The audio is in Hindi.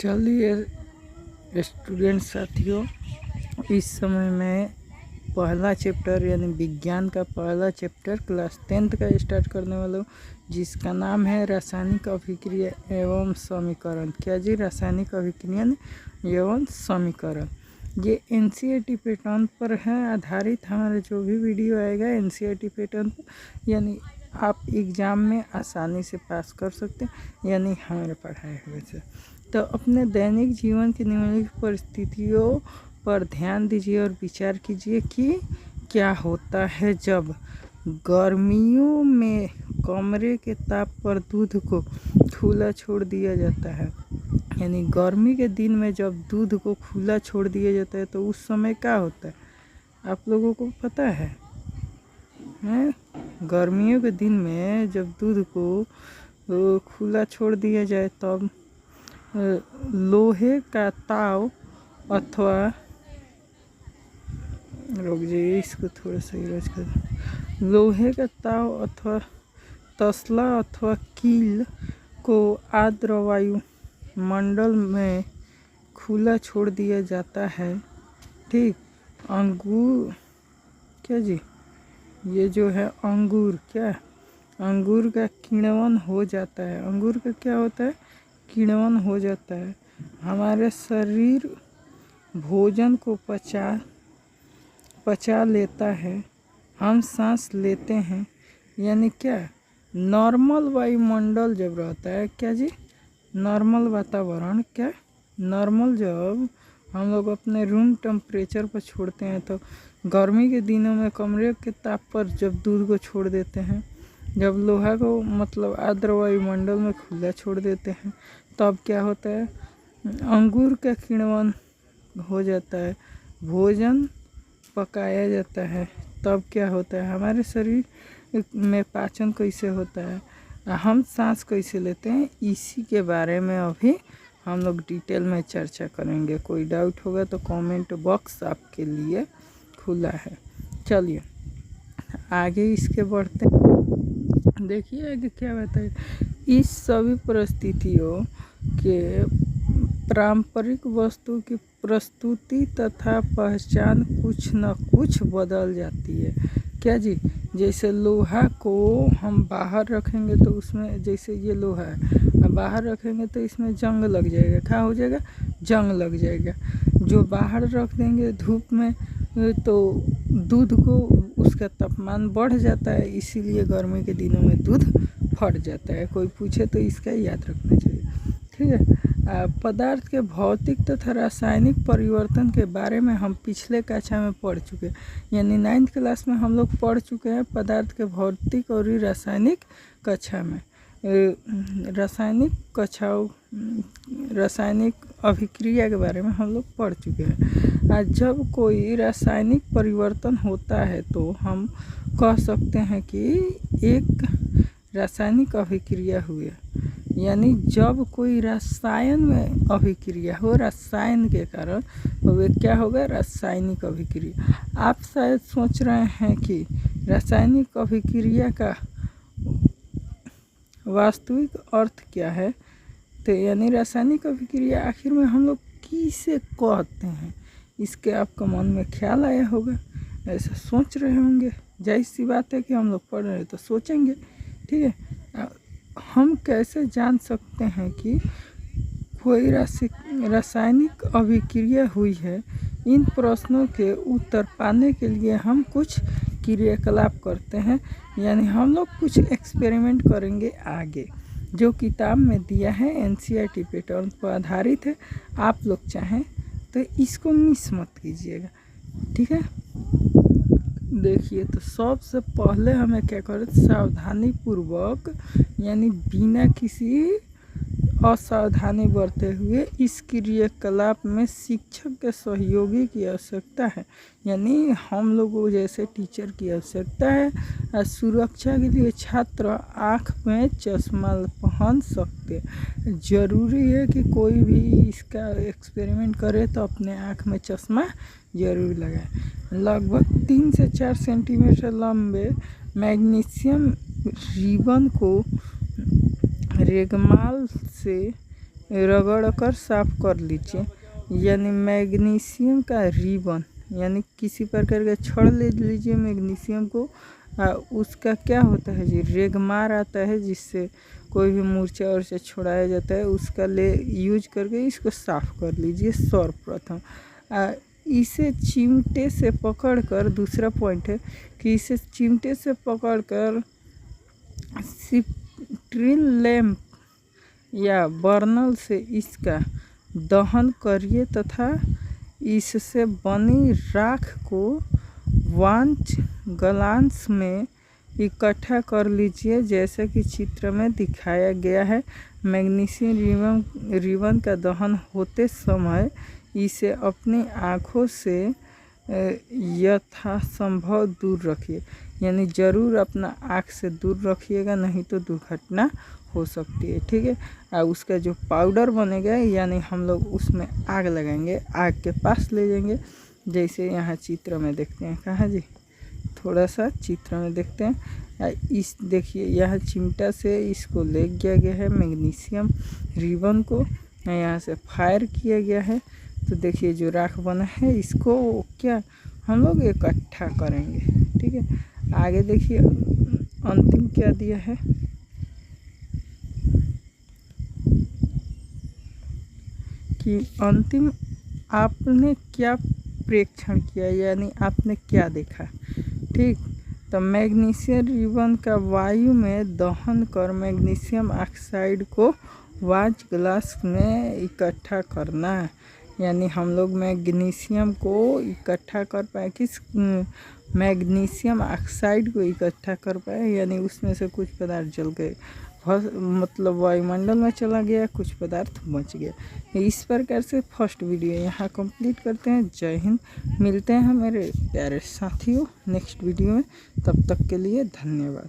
चलिए स्टूडेंट साथियों, इस समय मैं पहला चैप्टर यानी विज्ञान का पहला चैप्टर क्लास 10th का स्टार्ट करने वाला हूँ, जिसका नाम है रासायनिक अभिक्रिया एवं समीकरण। क्या जी? रासायनिक अभिक्रिया एवं समीकरण। ये NCERT पैटर्न पर है आधारित। हमारा जो भी वीडियो आएगा NCERT पैटर्न पर, यानी आप एग्ज़ाम में आसानी से पास कर सकते हैं, यानी हमारे पढ़ाए हुए से। तो अपने दैनिक जीवन की निम्नलिखित परिस्थितियों पर ध्यान दीजिए और विचार कीजिए कि क्या होता है जब गर्मियों में कमरे के ताप पर दूध को खुला छोड़ दिया जाता है। यानी गर्मी के दिन में जब दूध को खुला छोड़ दिया जाता है तो उस समय क्या होता है, आप लोगों को पता है? गर्मियों के दिन में जब दूध को खुला छोड़ दिया जाए तब लोहे का ताव अथवा इसको थोड़ा सा इरेज कर। लोहे का ताव अथवा तसला अथवा कील को आर्द्र वायु मंडल में खुला छोड़ दिया जाता है। ठीक, अंगूर क्या जी? ये जो है अंगूर, क्या अंगूर का किण्वन हो जाता है। अंगूर का क्या होता है? किण्वन हो जाता है। हमारे शरीर भोजन को पचा लेता है, हम सांस लेते हैं। यानी क्या, नॉर्मल वायुमंडल जब रहता है, क्या जी? नॉर्मल वातावरण, क्या नॉर्मल जब हम लोग अपने रूम टेम्परेचर पर छोड़ते हैं तो गर्मी के दिनों में कमरे के ताप पर जब दूध को छोड़ देते हैं, जब लोहा को मतलब आर्द्र वायुमंडल में खुला छोड़ देते हैं, तब क्या होता है? अंगूर का किण्वन हो जाता है, भोजन पकाया जाता है। तब क्या होता है? हमारे शरीर में पाचन कैसे होता है, हम सांस कैसे लेते हैं, इसी के बारे में अभी हम लोग डिटेल में चर्चा करेंगे। कोई डाउट होगा तो कमेंट बॉक्स आपके लिए खुला है। चलिए आगे इसके बढ़ते हैं। देखिए आगे क्या बताइए। इस सभी परिस्थितियों के पारंपरिक वस्तु की प्रस्तुति तथा पहचान कुछ न कुछ बदल जाती है। क्या जी? जैसे लोहा को हम बाहर रखेंगे तो उसमें, जैसे ये लोहा है, बाहर रखेंगे तो इसमें जंग लग जाएगा। क्या हो जाएगा? जंग लग जाएगा। जो बाहर रख देंगे धूप में तो दूध को उसका तापमान बढ़ जाता है, इसीलिए गर्मी के दिनों में दूध फट जाता है। कोई पूछे तो इसका याद रखना चाहिए। ठीक है। पदार्थ के भौतिक तथा रासायनिक परिवर्तन के बारे में हम पिछले कक्षा में पढ़ चुके हैं, यानी 9th क्लास में हम लोग पढ़ चुके हैं पदार्थ के भौतिक और रासायनिक कक्षा में। रासायनिक अभिक्रिया के बारे में हम लोग पढ़ चुके हैं। आज जब कोई रासायनिक परिवर्तन होता है तो हम कह सकते हैं कि एक रासायनिक अभिक्रिया हुई। यानी जब कोई रसायन में अभिक्रिया हो, रसायन के कारण वे क्या होगा? रासायनिक अभिक्रिया। आप शायद सोच रहे हैं कि रासायनिक अभिक्रिया का वास्तविक अर्थ क्या है, तो यानी रासायनिक अभिक्रिया आखिर में हम लोग किसे कहते हैं, इसके आपका मन में ख्याल आया होगा। ऐसा सोच रहे होंगे, जाहिर सी बात है कि हम लोग पढ़ रहे हैं तो सोचेंगे। ठीक है। हम कैसे जान सकते हैं कि कोई रासायनिक अभिक्रिया हुई है? इन प्रश्नों के उत्तर पाने के लिए हम कुछ क्रियाकलाप करते हैं, यानी हम लोग कुछ एक्सपेरिमेंट करेंगे आगे, जो किताब में दिया है NCERT पैटर्न पर आधारित है। आप लोग चाहें तो इसको मिस मत कीजिएगा। ठीक है। देखिए, तो सबसे पहले हमें क्या करें, सावधानी पूर्वक यानी बिना किसी असावधानी बरते हुए इस क्रियाकलाप में शिक्षक के सहयोगी की आवश्यकता है, यानी हम लोगों जैसे टीचर की आवश्यकता है। सुरक्षा के लिए छात्र आँख में चश्मा पहन सकते। ज़रूरी है कि कोई भी इसका एक्सपेरिमेंट करे तो अपने आँख में चश्मा जरूर लगाए। लगभग 3 से 4 सेंटीमीटर लंबे मैग्नीशियम रिबन को रेगमाल से रगड़ कर साफ कर लीजिए। यानी मैग्नीशियम का रिबन, यानी किसी प्रकार का छड़ ले लीजिए मैग्नीशियम को। उसका क्या होता है जी, रेगमार आता है जिससे कोई भी मूर्छा और से छुड़ाया जाता है, उसका ले यूज करके इसको साफ कर लीजिए सर्वप्रथम। इसे चिमटे से पकड़कर, दूसरा पॉइंट है कि इसे चिमटे से पकड़कर सिट्रिन लैंप या बर्नल से इसका दहन करिए तथा इससे बनी राख को वांच ग्लास में इकट्ठा कर लीजिए जैसा कि चित्र में दिखाया गया है। मैग्नीशियम रिबन का दहन होते समय इसे अपनी आँखों से यथासंभव दूर रखिए, यानी ज़रूर अपना आँख से दूर रखिएगा, नहीं तो दुर्घटना हो सकती है। ठीक है। और उसका जो पाउडर बनेगा यानी हम लोग उसमें आग लगाएंगे, आग के पास ले जाएंगे, जैसे यहाँ चित्र में देखते हैं। कहाँ जी, थोड़ा सा चित्र में देखते हैं। इस देखिए यहाँ चिमटा से इसको ले गया है मैग्नीशियम रिबन को, यहाँ से फायर किया गया है। तो देखिए जो राख बना है इसको क्या हम लोग इकट्ठा करेंगे। ठीक है। आगे देखिए अंतिम क्या दिया है कि अंतिम आपने क्या प्रेक्षण किया, यानी आपने क्या देखा। ठीक। तो मैग्नीशियम रिबन का वायु में दहन कर मैग्नीशियम ऑक्साइड को वाच ग्लास में इकट्ठा करना, यानी हम लोग मैग्नीशियम को इकट्ठा कर पाए, किस मैग्नीशियम ऑक्साइड को इकट्ठा कर पाए, यानी उसमें से कुछ पदार्थ जल गए, मतलब वायुमंडल में चला गया, कुछ पदार्थ बच गया। इस प्रकार से फर्स्ट वीडियो यहाँ कंप्लीट करते हैं। जय हिंद। मिलते हैं मेरे प्यारे साथियों नेक्स्ट वीडियो में, तब तक के लिए धन्यवाद।